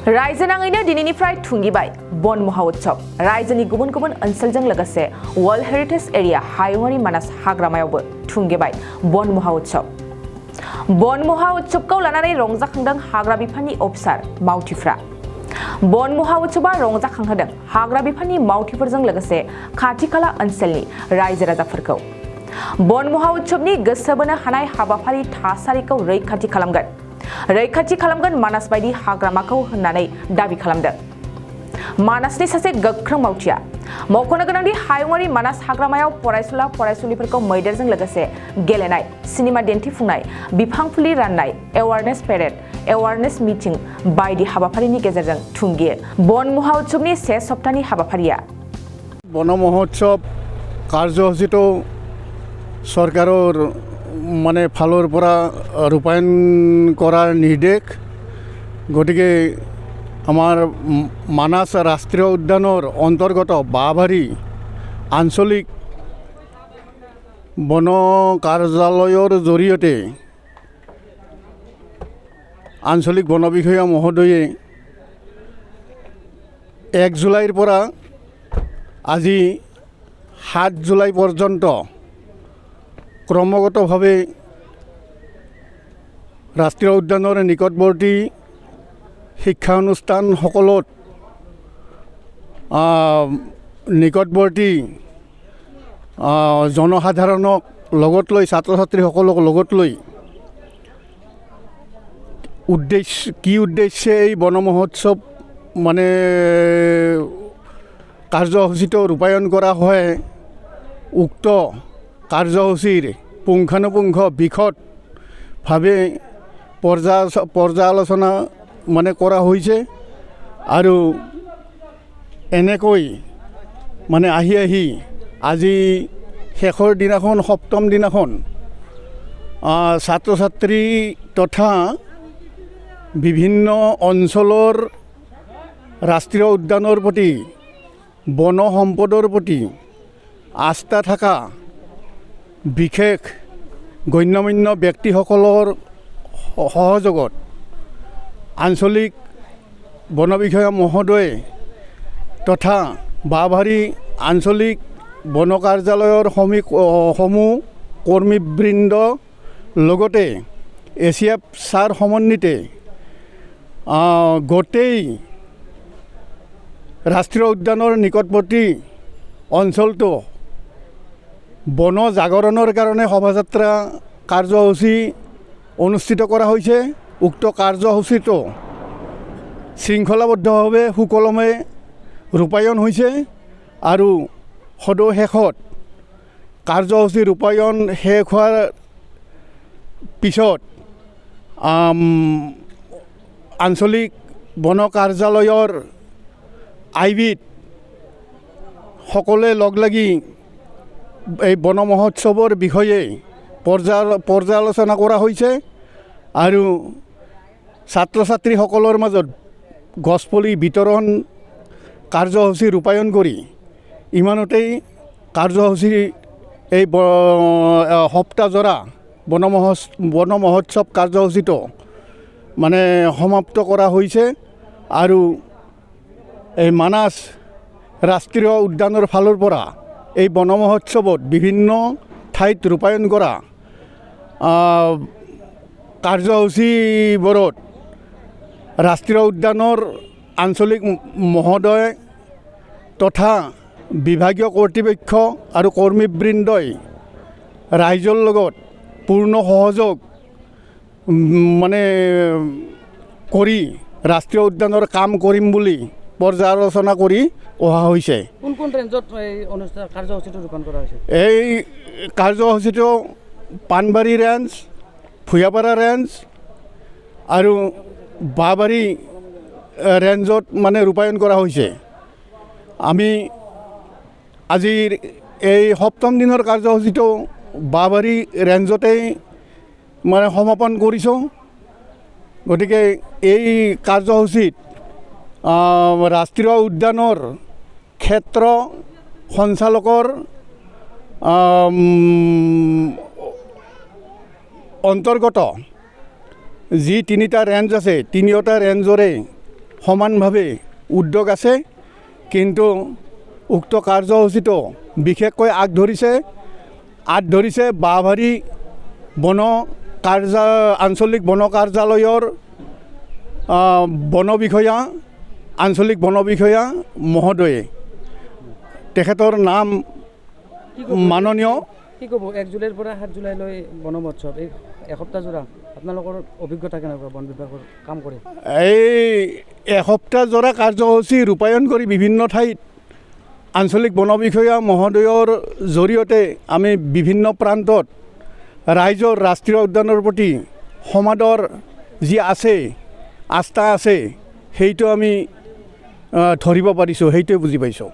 रायजो नाङैनो दिनैनिफ्राय थुंगिबाय बन महा उत्सव रायजोनि गुबुन गुबुन ओनसोलजों लोगोसे वर्ल्ड हेरिटेज एरिया हायुङारि मानास हाग्रामायावबो थुंगिबाय बन महा उत्सव बन महा उत्सवखौ लानानै रंजाखांदों हाग्रा बिफाननि अफिसार मावथिफ्रा बन महा उत्सवा रंजाखांहोदों हाग्रा बिफाननि मावथिफोरजों लोगोसे खाथि खाला ओनसोलनि रायजो राजाफोरखौ बन महा उत्सवनि गोसो बोनो हानाय हाबाफारि थासारिखौ रैखाथि खालामगोन मानास बायदि हाग्रामाखौ होननानै दाबि खालामदों मानासनि सासे गोख्रों मावथिया मख'नो गोनांदि हायुङारि मानास हाग्रामायाव फरायसुला फरायसुलिफोरखौ मैदेरजों लोगोसे गेलेनाय सिनेमा दिन्थिफुंनाय बिफां फुलि राननाय एवारनेस पेरेड एवारनेस मिटिं बायदि हाबाफारिनि गेजेरजों थुंगियो बन महा उत्सवनि से सप्ताहनि हाबाफारिया बन महोत्सव कार्यसूचिটো सरकाৰৰ মানে ফালৰ পৰা ৰূপায়ণ কৰাৰ নিৰ্দেশ গতিকে আমাৰ মানাস ৰাষ্ট্ৰীয় উদ্যানৰ অন্তৰ্গত বাঁহবাৰী আঞ্চলিক বন কাৰ্যালয়ৰ জৰিয়তে আঞ্চলিক বন বিষয়া মহোদয়ে 1 জুলাইৰ পৰা আজি 7 জুলাই পৰ্যন্ত ক্ৰমাগতভাৱে ৰাষ্ট্ৰীয় উদ্যানৰ নিকটৱৰ্তী শিক্ষানুষ্ঠানসকলত নিকটৱৰ্তী জনসাধাৰণক লগত লৈ ছাত্ৰ ছাত্ৰীসকলক লগত লৈ উদ্দেশ্যে এই বন মহোৎসৱ মানে কাৰ্যসূচীটো ৰূপায়ণ কৰা হয় উক্ত কাৰ্যসূচীৰ পুংখানুপুংখ বিশদভাৱে পৰ্যালোচনা মানে কৰা হৈছে আৰু এনেকৈ মানে আহি আজি শেষৰ দিনাখন সপ্তম দিনাখন ছাত্ৰ ছাত্ৰী তথা বিভিন্ন অঞ্চলৰ ৰাষ্ট্ৰীয় উদ্যানৰ প্ৰতি বন সম্পদৰ প্ৰতি আস্থা থকা বিশেষ গণ্যমান্য ব্যক্তিসকলৰ সহযোগত আঞ্চলিক বন বিষয়া মহোদয় তথা বাঁহবাৰী আঞ্চলিক বন কাৰ্যালয়ৰ সমূহ কৰ্মীবৃন্দ লগতে এছিয়াপ ছাৰ সমন্বিতে গোটেই ৰাষ্ট্ৰীয় উদ্যানৰ নিকটৱৰ্তী অঞ্চলটো বন জাগৰণৰ কাৰণে শোভাযাত্ৰা কাৰ্যসূচী অনুষ্ঠিত কৰা হৈছে উক্ত কাৰ্যসূচীটো শৃংখলাবদ্ধভাৱে সুকলমে ৰূপায়ণ হৈছে আৰু সদশেষত কাৰ্যসূচী ৰূপায়ণ শেষ হোৱাৰ পিছত আঞ্চলিক বন কাৰ্যালয়ৰ আইবিত সকলোৱে লগ লাগি এই বন মহোৎসৱৰ বিষয়ে পৰ্যালোচনা কৰা হৈছে আৰু ছাত্ৰ ছাত্ৰীসকলৰ মাজত গছপুলি বিতৰণ কাৰ্যসূচী ৰূপায়ণ কৰি ইমানতেই কাৰ্যসূচী এই সপ্তাহজোৰা বন মহোৎসৱ কাৰ্যসূচীটো মানে সমাপ্ত কৰা হৈছে আৰু এই মানাস ৰাষ্ট্ৰীয় উদ্যানৰ ফালৰ পৰা এই বন মহোৎসৱত বিভিন্ন ঠাইত ৰূপায়ণ কৰা কাৰ্যসূচীবোৰত ৰাষ্ট্ৰীয় উদ্যানৰ আঞ্চলিক মহোদয় তথা বিভাগীয় কৰ্তৃপক্ষ আৰু কৰ্মীবৃন্দই ৰাইজৰ লগত পূৰ্ণ সহযোগ মানে কৰি ৰাষ্ট্ৰীয় উদ্যানৰ কাম কৰিম বুলি পৰ্যালোচনা কৰি অহা হৈছে কোন ৰেঞ্জত এই অনুষ্ঠান কাৰ্যসূচীটো ৰূপায়ণ কৰা হৈছে এই কাৰ্যসূচীটো পানবাৰী ৰেঞ্জ ভূঞাপাৰা ৰেঞ্জ আৰু বাঁহবাৰী ৰেঞ্জত মানে ৰূপায়ণ কৰা হৈছে আমি আজিৰ এই সপ্তম দিনৰ কাৰ্যসূচীটো বাঁহবাৰী ৰেঞ্জতেই মানে সমাপন কৰিছোঁ গতিকে এই কাৰ্যসূচীত ৰাষ্ট্ৰীয় উদ্যানৰ ক্ষেত্ৰ সঞ্চালকৰ অন্তৰ্গত যি তিনিটা ৰেঞ্জ আছে তিনিওটা ৰেঞ্জৰে সমানভাৱে উদ্যোগ আছে, কিন্তু উক্ত কাৰ্যসূচীটো বিশেষকৈ ধৰিছে বাঁহবাৰী আঞ্চলিক বন কাৰ্যালয়ৰ আঞ্চলিক বন বিষয়া মহোদয়ে। তেখেতৰ নাম মাননীয়। কি ক'ব 1 জুলাইৰ পৰা 7 জুলাইলৈ বন মহোৎসৱ, এই এসপ্তাহ জোৰা আপোনালোকৰ অভিজ্ঞতা কেনেকুৱা বন বিভাগৰ কাম কৰি? এই এসপ্তাহ জোৰা কাৰ্যসূচী ৰূপায়ণ কৰি বিভিন্ন ঠাইত আঞ্চলিক বন বিষয়া মহোদয়ৰ জৰিয়তে আমি বিভিন্ন প্ৰান্তত ৰাইজৰ ৰাষ্ট্ৰীয় উদ্যানৰ প্ৰতি সমাদৰ যি আছে, আস্থা আছে, সেইটো আমি ধৰিব পাৰিছোঁ, সেইটোৱে বুজি পাইছোঁ।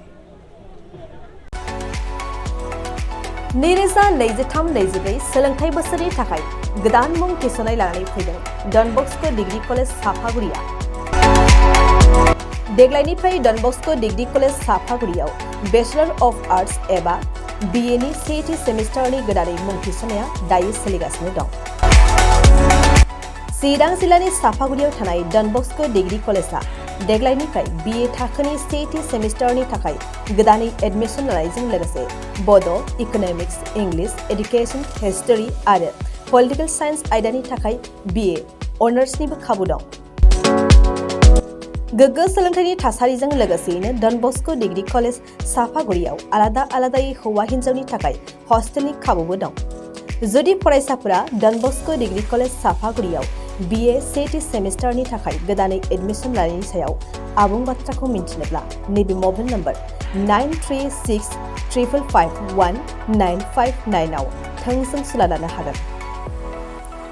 नैरोजा 23-24 सोलोंथाइ बोसोरनि थाखाय गोदान मुं थिसननाय लानानै फैदों डन बस्क' डिग्री कलेज साफागुरिया। देग्लायनिफ्राय डन बस्क' डिग्री कलेज साफागुरियाव बेचलर अफ आर्ट्स एबा BA नि सेथि सेमिस्टारनि गोदानै मुं थिसननाया दायो सोलिगासिनो दं। चिरां जिल्लानि साफागुरियाव थानाय डन बस्क' डिग्री कलेजआ देग्लायनिफ्राय BA थाखोनि सेथि सेमिस्टारनि थाखाय गोदानै एडमिशन लानायजों लोगोसे बड', इक'नमिक्स, इंलिश, एडुकेशन, हिस्टरी आरो पलिटिकल साइन्स आयदानि थाखाय BA अनार्सनिबो खाबु दं। गोग्गो सोलोंथाइनि थासारिजों लोगोसेयैनो डन बस्क' डिग्री कलेज साफागुरियाव आलादायै हौवा हिन्जावनि थाखाय हस्टेलनि खाबुबो दं। जुदि फरायसाफोरा done Bosco' degree college साफागुरियाव BA सेथि सेमिस्टारनि थाखाय गोदानै एडमिशन लानायनि सायाव आबुं बाथ्राखौ मिन्थिनोब्ला नैबे मबाइल नम्बर 9365519559 आव थोंजों सुला लानो हागोन।